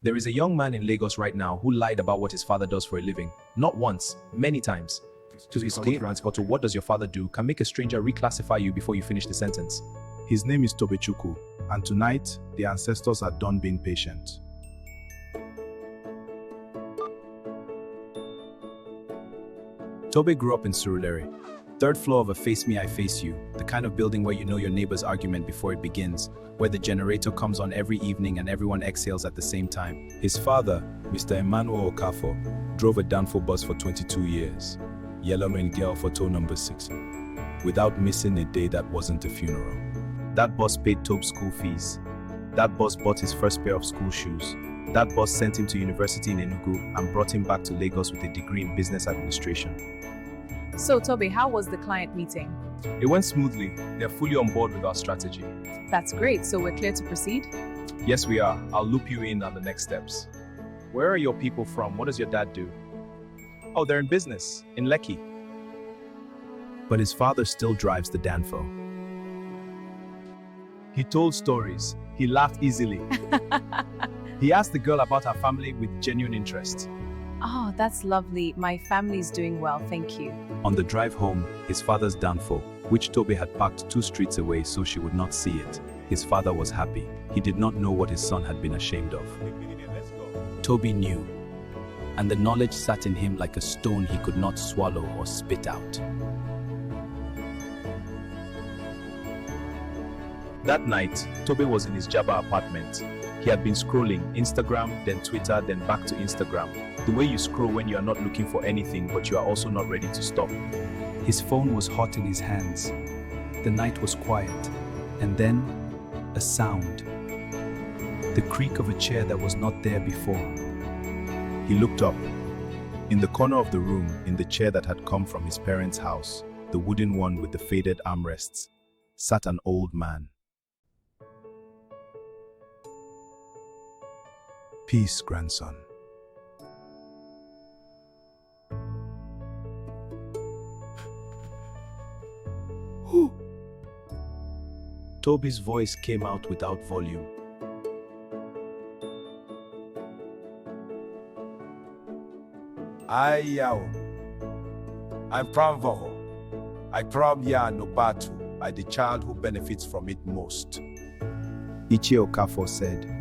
There is a young man in Lagos right now who lied about what his father does for a living. Not once, many times. To his clearance or to what does your father do can make a stranger reclassify you before you finish the sentence. His name is Tobechukwu, and tonight, the ancestors are done being patient. Tobe grew up in Surulere, third floor of a face me, I face you, the kind of building where you know your neighbor's argument before it begins, where the generator comes on every evening and everyone exhales at the same time. His father, Mr. Emmanuel Okafor, drove a Danfo bus for 22 years, yellow and girl photo number 6, without missing a day that wasn't a funeral. That bus paid Tobe's school fees. That bus bought his first pair of school shoes. That bus sent him to university in Enugu and brought him back to Lagos with a degree in business administration. So, Toby, how was the client meeting? It went smoothly. They're fully on board with our strategy. That's great. So we're clear to proceed? Yes, we are. I'll loop you in on the next steps. Where are your people from? What does your dad do? Oh, they're in business, in Lekki. But his father still drives the Danfo. He told stories. He laughed easily. He asked the girl about her family with genuine interest. Oh, that's lovely. My family's doing well, thank you. On the drive home, his father's Danfo, which Toby had parked 2 streets away so she would not see it. His father was happy. He did not know what his son had been ashamed of. Toby knew, and the knowledge sat in him like a stone he could not swallow or spit out. That night, Toby was in his Yaba apartment. He had been scrolling Instagram, then Twitter, then back to Instagram. The way you scroll when you are not looking for anything, but you are also not ready to stop. His phone was hot in his hands. The night was quiet. And then, a sound. The creak of a chair that was not there before. He looked up. In the corner of the room, in the chair that had come from his parents' house, the wooden one with the faded armrests, sat an old man. Peace, grandson. Who? Toby's voice came out without volume. Ayao. I'm from Voho. I from ya no batu. I the child who benefits from it most. Ichie Okafor said,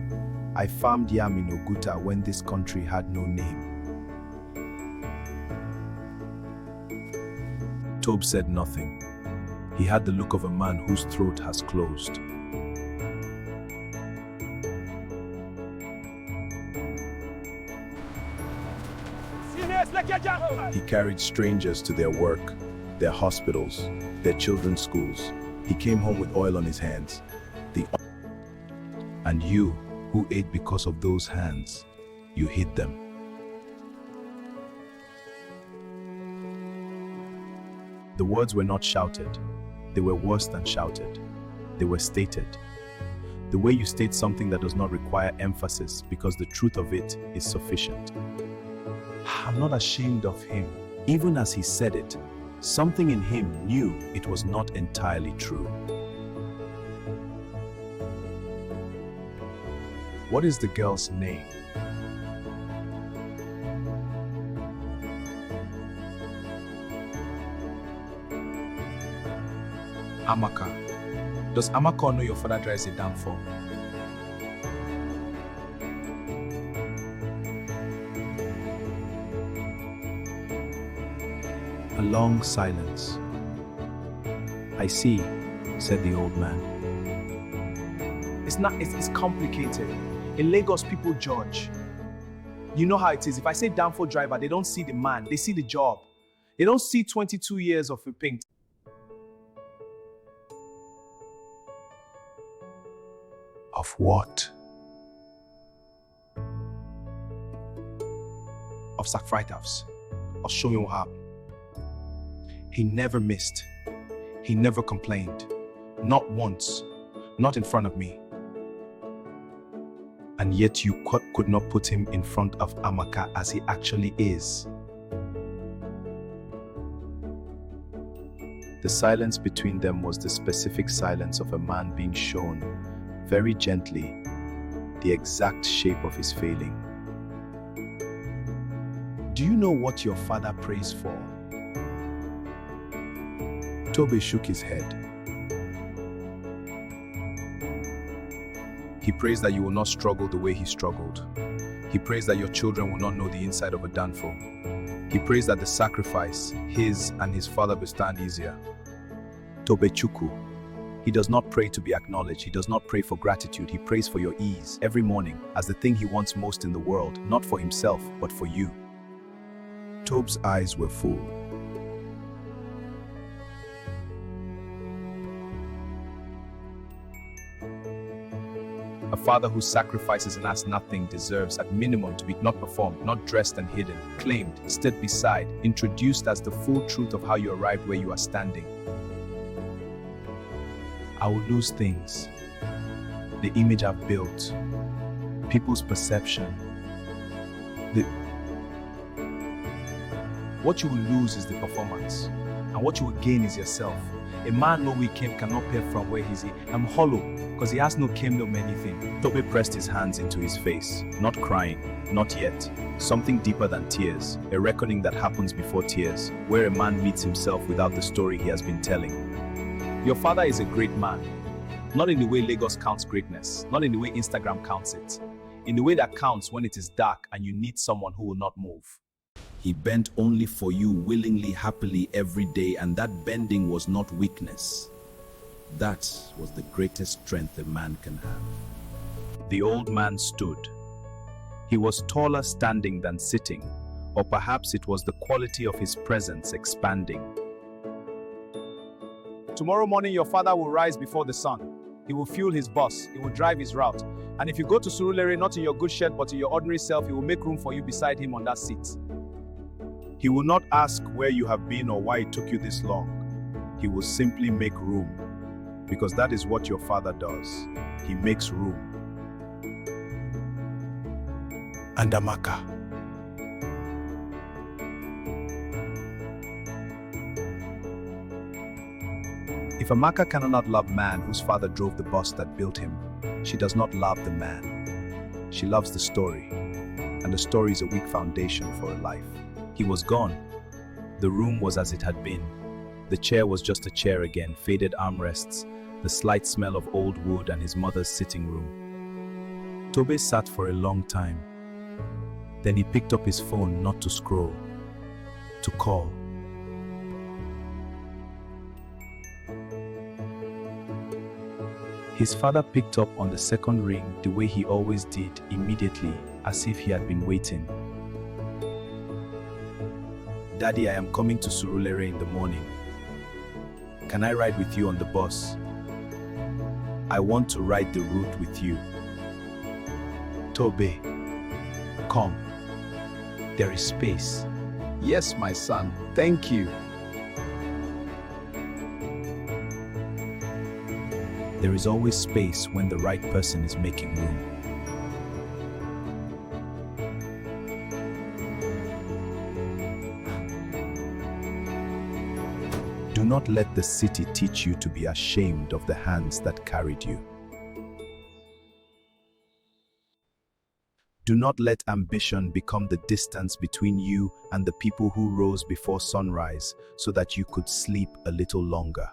I farmed yam in Oguta when this country had no name. Tobe said nothing. He had the look of a man whose throat has closed. He carried strangers to their work, their hospitals, their children's schools. He came home with oil on his hands. And you, who ate because of those hands, you hid them. The words were not shouted. They were worse than shouted. They were stated. The way you state something that does not require emphasis because the truth of it is sufficient. I'm not ashamed of him. Even as he said it, something in him knew it was not entirely true. What is the girl's name? Amaka. Does Amaka know your father drives a Danfo? A long silence. I see, said the old man. It's complicated. In Lagos, people judge. You know how it is. If I say Danfo driver, they don't see the man, they see the job. They don't see 22 years of a paint. Of what? Of sacrifice, of showing what happened. He never missed. He never complained. Not once. Not in front of me. And yet you could not put him in front of Amaka as he actually is. The silence between them was the specific silence of a man being shown, very gently, the exact shape of his failing. Do you know what your father prays for? Toby shook his head. He prays that you will not struggle the way he struggled. He prays that your children will not know the inside of a Danfo. He prays that the sacrifice, his and his father, will stand easier. Tobe Chuku. He does not pray to be acknowledged. He does not pray for gratitude. He prays for your ease every morning as the thing he wants most in the world, not for himself, but for you. Tobe's eyes were full. A father who sacrifices and asks nothing deserves at minimum to be not performed, not dressed and hidden, claimed, stood beside, introduced as the full truth of how you arrived where you are standing. I will lose things. The image I've built, people's perception. What you will lose is the performance, and what you will gain is yourself. A man no we came cannot pay from where he's. I'm hollow, because he has no came no anything. Toby pressed his hands into his face, not crying, not yet. Something deeper than tears, a reckoning that happens before tears, where a man meets himself without the story he has been telling. Your father is a great man, not in the way Lagos counts greatness, not in the way Instagram counts it, in the way that counts when it is dark and you need someone who will not move. He bent only for you willingly, happily every day, and that bending was not weakness. That was the greatest strength a man can have. The old man stood. He was taller standing than sitting, or perhaps it was the quality of his presence expanding. Tomorrow morning, your father will rise before the sun. He will fuel his bus. He will drive his route. And if you go to Surulere, not in your good shirt, but in your ordinary self, he will make room for you beside him on that seat. He will not ask where you have been or why it took you this long. He will simply make room, because that is what your father does. He makes room. And Amaka. If Amaka cannot love man whose father drove the bus that built him, she does not love the man. She loves the story, and the story is a weak foundation for a life. He was gone. The room was as it had been. The chair was just a chair again, faded armrests, the slight smell of old wood and his mother's sitting room. Tobe sat for a long time. Then he picked up his phone not to scroll, to call. His father picked up on the second ring the way he always did, immediately, as if he had been waiting. Daddy, I am coming to Surulere in the morning. Can I ride with you on the bus? I want to ride the route with you. Tobe, come. There is space. Yes, my son, thank you. There is always space when the right person is making room. Do not let the city teach you to be ashamed of the hands that carried you. Do not let ambition become the distance between you and the people who rose before sunrise so that you could sleep a little longer.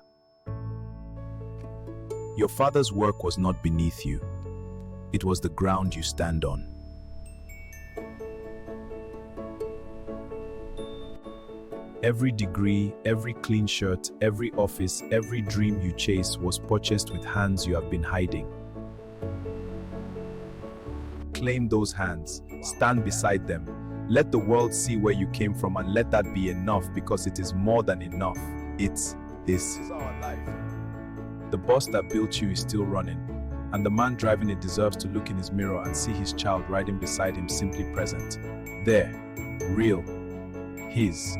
Your father's work was not beneath you. It was the ground you stand on. Every degree, every clean shirt, every office, every dream you chase was purchased with hands you have been hiding. Claim those hands, stand beside them. Let the world see where you came from, and let that be enough, because it is more than enough. This is our life. The bus that built you is still running, and the man driving it deserves to look in his mirror and see his child riding beside him, simply present. There, real, his.